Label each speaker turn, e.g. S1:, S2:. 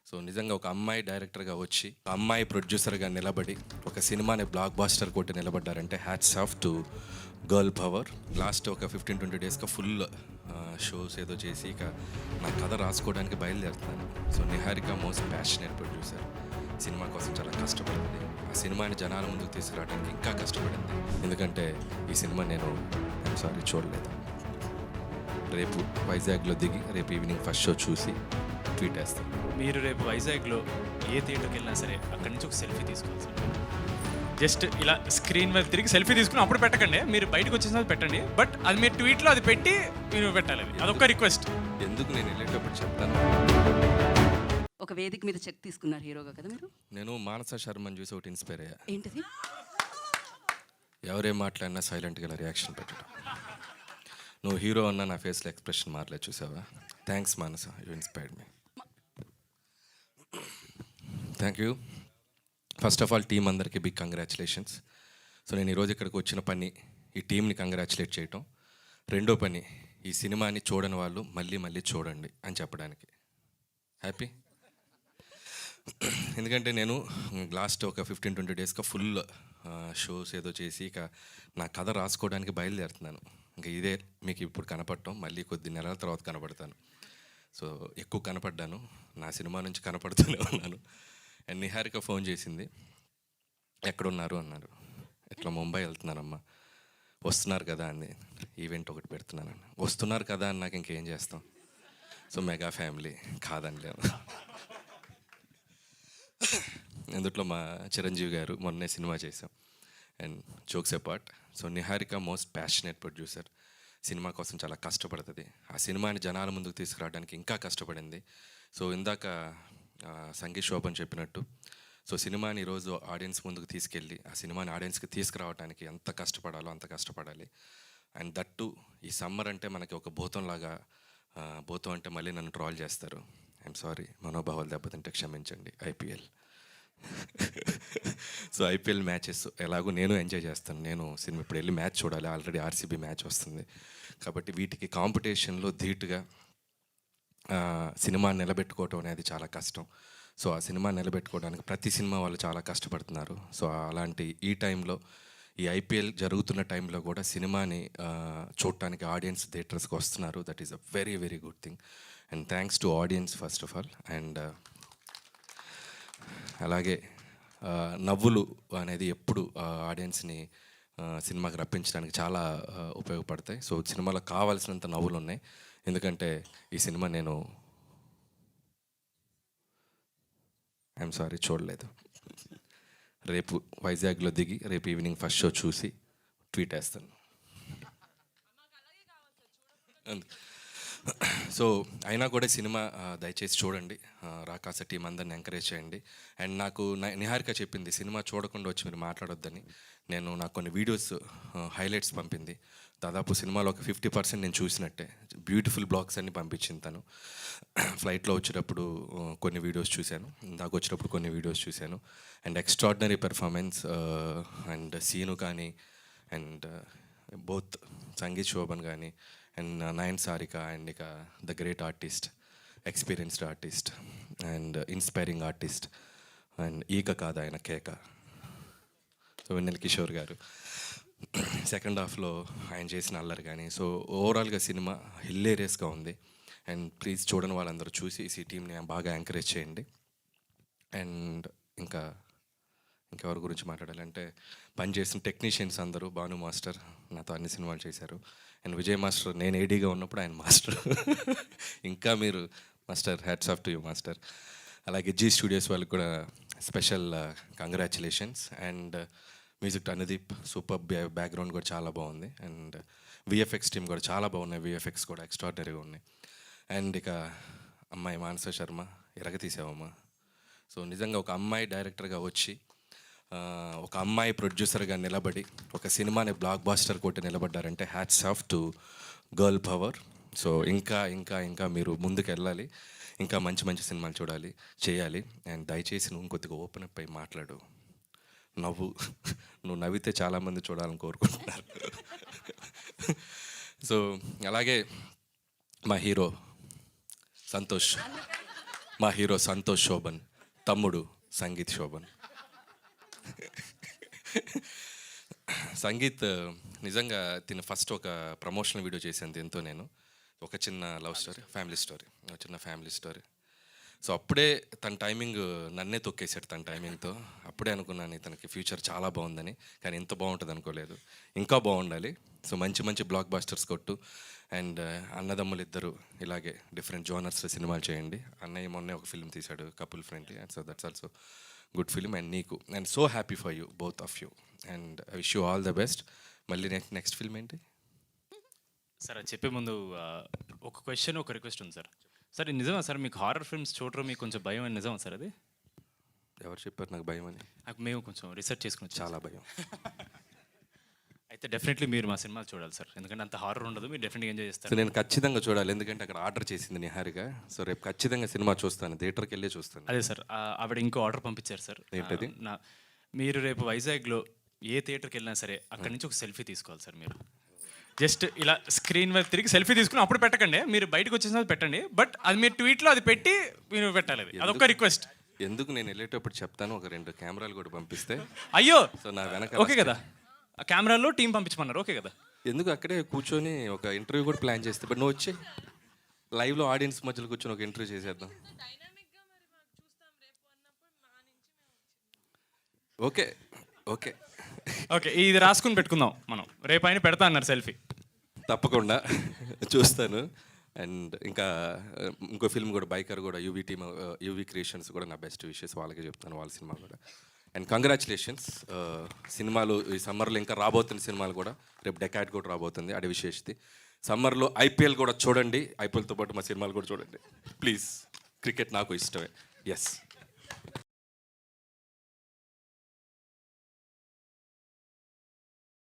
S1: So నిజంగా ఒక అమ్మాయి డైరెక్టర్గా వచ్చి ఒక అమ్మాయి ప్రొడ్యూసర్గా నిలబడి ఒక సినిమాని బ్లాక్ బాస్టర్ కొట్టి నిలబడ్డారంటే hats off to girl power. Last ఒక 15-20 డేస్గా ఫుల్ షోస్ ఏదో చేసి ఇక నా కథ రాసుకోవడానికి బయలుదేరుతున్నాను. So Niharika most passionate producer, cinema కోసం చాలా కష్టపడింది. ఆ సినిమాని జనాల ముందుకు తీసుకురావడానికి ఇంకా కష్టపడింది. ఎందుకంటే ఈ సినిమా నేను చూడలేదు. రేపు వైజాగ్లో దిగి రేపు ఈవినింగ్ ఫస్ట్ షో చూసి ట్వీట్ వేస్తాను.
S2: మీరు రేపు వైజాగ్లో ఏ థియేటర్కి వెళ్ళినా సరే అక్కడి నుంచి ఒక సెల్ఫీ తీసుకోవాలి సార్. జస్ట్ ఇలా స్క్రీన్ మీద తిరిగి సెల్ఫీ తీసుకుని అప్పుడు పెట్టకండి, మీరు బయటకు వచ్చేసిన పెట్టండి. బట్ అది మీరు ట్వీట్లో అది పెట్టి మీరు పెట్టాలి. అదొక రిక్వెస్ట్.
S1: ఎందుకు నేను వెళ్ళేటప్పుడు చెప్తాను.
S3: ఒక వేదిక మీద చెక్ తీసుకున్నారు హీరోగా కదా మీరు?
S1: నేను మానస శర్మని చూసి ఒకటి ఇన్స్పైర్ అయ్యా.
S3: ఏంటిది?
S1: ఎవరేం మాట్లాడినా సైలెంట్గా ఇలా రియాక్షన్ పెట్టడం. నువ్వు హీరో అన్న నా ఫేస్లో ఎక్స్ప్రెషన్ మారలేదు, చూసావా? Thanks Manasa, you inspired me. Thank you. First of all team అందరికీ బిగ్ కంగ్రాచులేషన్స్. సో నేను ఈరోజు ఇక్కడికి వచ్చిన పని ఈ టీంని కంగ్రాచులేట్ చేయటం. రెండో పని ఈ సినిమాని చూడని వాళ్ళు మళ్ళీ మళ్ళీ చూడండి అని చెప్పడానికి. హ్యాపీ. ఎందుకంటే నేను లాస్ట్ ఒక 15-20 డేస్గా ఫుల్ షోస్ ఏదో చేసి ఇక నా కథ రాసుకోవడానికి బయలుదేరుతున్నాను. ఇంకా ఇదే మీకు ఇప్పుడు కనపడటం, మళ్ళీ కొద్ది నెలల తర్వాత కనపడతాను. సో ఎక్కువ కనపడ్డాను, నా సినిమా నుంచి కనపడుతూనే ఉన్నాను. అండ్ నిహారిక ఫోన్ చేసింది, ఎక్కడున్నారు అన్నారు. ఇట్లా ముంబై వెళ్తున్నానమ్మా. వస్తున్నారు కదా అంది. ఈవెంట్ ఒకటి పెడుతున్నానన్న. వస్తున్నారు కదా అని నాకు ఇంకేం చేస్తాం. సో మెగా ఫ్యామిలీ కాదనిలేదు. అందుట్లో మా చిరంజీవి గారు మొన్నే సినిమా చేసాం. And jokes apart, so Niharika most passionate producer, cinema కోసం చాలా కష్టపడుతుంది. ఆ సినిమాని జనాల ముందుకు తీసుకురావడానికి ఇంకా కష్టపడింది. సో ఇందాక సంగీత్ శోభన్ చెప్పినట్టు, సో సినిమాని ఈరోజు ఆడియన్స్ ముందుకు తీసుకెళ్ళి ఆ సినిమాని ఆడియన్స్కి తీసుకురావడానికి ఎంత కష్టపడాలో అంత కష్టపడాలి. అండ్ దట్టు ఈ సమ్మర్ అంటే మనకి ఒక భూతంలాగా, భూతం అంటే మళ్ళీ నన్ను ట్రాల్ చేస్తారు. ఐఎమ్ సారీ, మనోభావాలు దెబ్బతింటే క్షమించండి. ఐపీఎల్ సో ఐపీఎల్ మ్యాచెస్ ఎలాగో నేను ఎంజాయ్ చేస్తాను. నేను సినిమా ఇప్పుడు వెళ్ళి మ్యాచ్ చూడాలి, ఆల్రెడీ ఆర్సీబీ మ్యాచ్ వస్తుంది. కాబట్టి వీటికి కాంపిటీషన్లో ధీటుగా సినిమా నిలబెట్టుకోవటం అనేది చాలా కష్టం. సో ఆ సినిమా నిలబెట్టుకోవడానికి ప్రతి సినిమా వాళ్ళు చాలా కష్టపడుతున్నారు. సో అలాంటి ఈ టైంలో, ఈ ఐపీఎల్ జరుగుతున్న టైంలో కూడా సినిమాని చూడటానికి ఆడియన్స్ థియేటర్స్కి వస్తున్నారు. That is a very very good thing. And thanks to audience first of all. And అలాగే నవ్వులు అనేది ఎప్పుడు ఆడియన్స్ని సినిమాకి రప్పించడానికి చాలా ఉపయోగపడతాయి. సో సినిమాలో కావాల్సినంత నవ్వులు ఉన్నాయి. ఎందుకంటే ఈ సినిమా నేను ఐఎమ్ సారీ చూడలేదు. రేపు వైజాగ్లో దిగి రేపు ఈవినింగ్ ఫస్ట్ షో చూసి ట్వీట్ వేస్తాను. సో అయినా కూడా సినిమా దయచేసి చూడండి. రాకాస టీం అందరిని ఎంకరేజ్ చేయండి. అండ్ నాకు నిహారిక చెప్పింది సినిమా చూడకుండా వచ్చి మీరు మాట్లాడొద్దని. నాకు కొన్ని వీడియోస్ హైలైట్స్ పంపింది. దాదాపు సినిమాలో ఒక 50% నేను చూసినట్టే. బ్యూటిఫుల్ బ్లాగ్స్ అన్ని పంపించింది తను. ఫ్లైట్లో వచ్చేటప్పుడు కొన్ని వీడియోస్ చూశాను, ఇందాక వచ్చేటప్పుడు కొన్ని వీడియోస్ చూశాను. And extraordinary performance. And Seenu కానీ, అండ్ బోత్ సంగీత్ శోభన్ కానీ, అండ్ నయన్ సారిక, అండ్ ఇక the great artist, experienced artist, and inspiring artist, and ఈక కాదు ఆయన కేక, సో వెన్నెల కిషోర్ గారు. సెకండ్ హాఫ్లో ఆయన చేసిన అల్లరి కానీ, సో ఓవరాల్గా సినిమా హిల్లేరియస్గా ఉంది. అండ్ ప్లీజ్ చూడని వాళ్ళందరూ చూసి ఈ టీంని బాగా ఎంకరేజ్ చేయండి. అండ్ ఇంకెవరి గురించి మాట్లాడాలంటే, పనిచేసిన టెక్నీషియన్స్ అందరూ, భాను మాస్టర్ నాతో అన్ని సినిమాలు చేశారు. అండ్ విజయ్ మాస్టర్ నేను ఏడీగా ఉన్నప్పుడు ఆయన మాస్టర్. ఇంకా మీరు master, hats off to you master. అలాగే జీ స్టూడియోస్ వాళ్ళకి కూడా special congratulations. And music Anudeep, super background కూడా చాలా బాగుంది. అండ్ విఎఫ్ఎక్స్ టీమ్ కూడా చాలా బాగున్నాయి, విఎఫ్ఎక్స్ కూడా ఎక్స్ట్రాడినరీగా ఉన్నాయి. అండ్ ఇక అమ్మాయి మానస శర్మ, ఎరగతీసావమ్మా. సో నిజంగా ఒక అమ్మాయి డైరెక్టర్గా వచ్చి ఒక అమ్మాయి ప్రొడ్యూసర్గా నిలబడి ఒక సినిమాని బ్లాక్ బాస్టర్ కొట్టి నిలబడ్డారంటే hats off to girl power. So ఇంకా ఇంకా ఇంకా మీరు ముందుకు వెళ్ళాలి, ఇంకా మంచి మంచి సినిమాలు చూడాలి, చేయాలి. అండ్ దయచేసి నువ్వు కొద్దిగా ఓపెన్ అప్ అయి మాట్లాడు. నువ్వు నవ్వితే చాలామంది చూడాలని కోరుకుంటున్నారు. సో అలాగే మా హీరో సంతోష్, మా హీరో సంతోష్ శోభన్, తమ్ముడు సంగీత్ శోభన్. సంగీత్ నిజంగా తిన ఫస్ట్ ఒక ప్రమోషనల్ వీడియో చేశాను దీంతో నేను. ఒక చిన్న లవ్ స్టోరీ, ఫ్యామిలీ స్టోరీ, ఒక చిన్న ఫ్యామిలీ స్టోరీ. సో అప్పుడే తన టైమింగ్ నన్నే తొక్కేశాడు తన టైమింగ్తో. అప్పుడే అనుకున్నాను తనకి ఫ్యూచర్ చాలా బాగుందని, కానీ ఇంత బాగుంటుంది అనుకోలేదు. ఇంకా బాగుండాలి. సో మంచి మంచి బ్లాక్ బాస్టర్స్ కొట్టు. అండ్ అన్నదమ్ములు ఇద్దరు ఇలాగే డిఫరెంట్ జోనర్స్లో సినిమాలు చేయండి. అన్నయ్య మొన్నే ఒక ఫిల్మ్ తీశాడు couple friendly, and so that's also good film. And నీకు and so happy for you, both of you, and I wish you all the best. మళ్ళీ నెక్స్ట్ ఫిల్మ్ ఏంటి
S2: సార్? అది చెప్పే ముందు ఒక క్వశ్చన్, ఒక రిక్వెస్ట్ ఉంది సార్. సార్ ఇది నిజమా సార్, మీకు హారర్ ఫిల్మ్స్ చూడడం మీకు కొంచెం భయం అని నిజమా సార్? అది
S1: ఎవరు చెప్పారు నాకు భయం అని?
S2: నాకు మేము కొంచెం రీసెర్చ్ చేసుకుని వచ్చాం.
S1: చాలా భయం.
S2: అయితే డెఫినెట్లీ మీరు మా సినిమాలు చూడాలి సార్, ఎందుకంటే అంత హారర్ ఉండదు, మీరు డెఫినెట్గా ఎంజాయ్
S1: సో
S2: చేస్తారు.
S1: నేను ఖచ్చితంగా చూడాలి, ఎందుకంటే అక్కడ ఆర్డర్ చేసింది నిహారిక. సో రేపు ఖచ్చితంగా సినిమా చూస్తాను, థియేటర్కి వెళ్ళే చూస్తాను.
S2: అదే సార్, ఆవిడ ఇంకో ఆర్డర్ పంపించారు సార్.
S1: ఏంటది?
S2: మీరు రేపు వైజాగ్లో ఏ థియేటర్కి వెళ్ళినా సరే అక్కడి నుంచి ఒక సెల్ఫీ తీసుకోవాలి సార్. మీరు జస్ట్ ఇలా స్క్రీన్ వైపు తిరిగి సెల్ఫీ తీసుకుని అప్పుడు పెట్టకండి, మీరు బయటకు వచ్చేసిన పెట్టండి. బట్ అది మీరు ట్వీట్లో అది పెట్టి మీరు పెట్టాలి. అదొక రిక్వెస్ట్.
S1: ఎందుకు నేను వెళ్ళేటప్పుడు చెప్తాను, ఒక 2 కెమెరాలు కూడా పంపిస్తే.
S2: అయ్యో
S1: సో నా వెనక
S2: ఓకే కదా, ఆ కెమెరాలో టీం పంపించమన్నారు, ఓకే కదా.
S1: ఎందుకు అక్కడే కూర్చొని ఒక ఇంటర్వ్యూ కూడా ప్లాన్ చేస్తే. బట్ నువ్వు వచ్చి లైవ్లో ఆడియన్స్ మధ్యలో కూర్చొని ఒక ఇంటర్వ్యూ చేసేద్దాం. ఓకే ఓకే
S2: ఓకే, ఇది రాసుకుని పెట్టుకుందాం మనం, రేపు అయినా పెడతా అన్నారు సెల్ఫీ.
S1: తప్పకుండా చూస్తాను. అండ్ ఇంకా ఇంకో ఫిల్మ్ కూడా బైకర్ కూడా యూవీ టీమ్, యూవీ క్రియేషన్స్ కూడా నా బెస్ట్ విషెస్ వాళ్ళకే చెప్తాను, వాళ్ళ సినిమా కూడా. అండ్ కంగ్రాచులేషన్స్, సినిమాలు ఈ సమ్మర్లో ఇంకా రాబోతున్న సినిమాలు కూడా, రేపు డెకాట్ కూడా రాబోతుంది, అది విశేషది. సమ్మర్లో ఐపీఎల్ కూడా చూడండి, ఐపీఎల్తో పాటు మా సినిమాలు కూడా చూడండి ప్లీజ్. క్రికెట్ నాకు ఇష్టమే. ఎస్.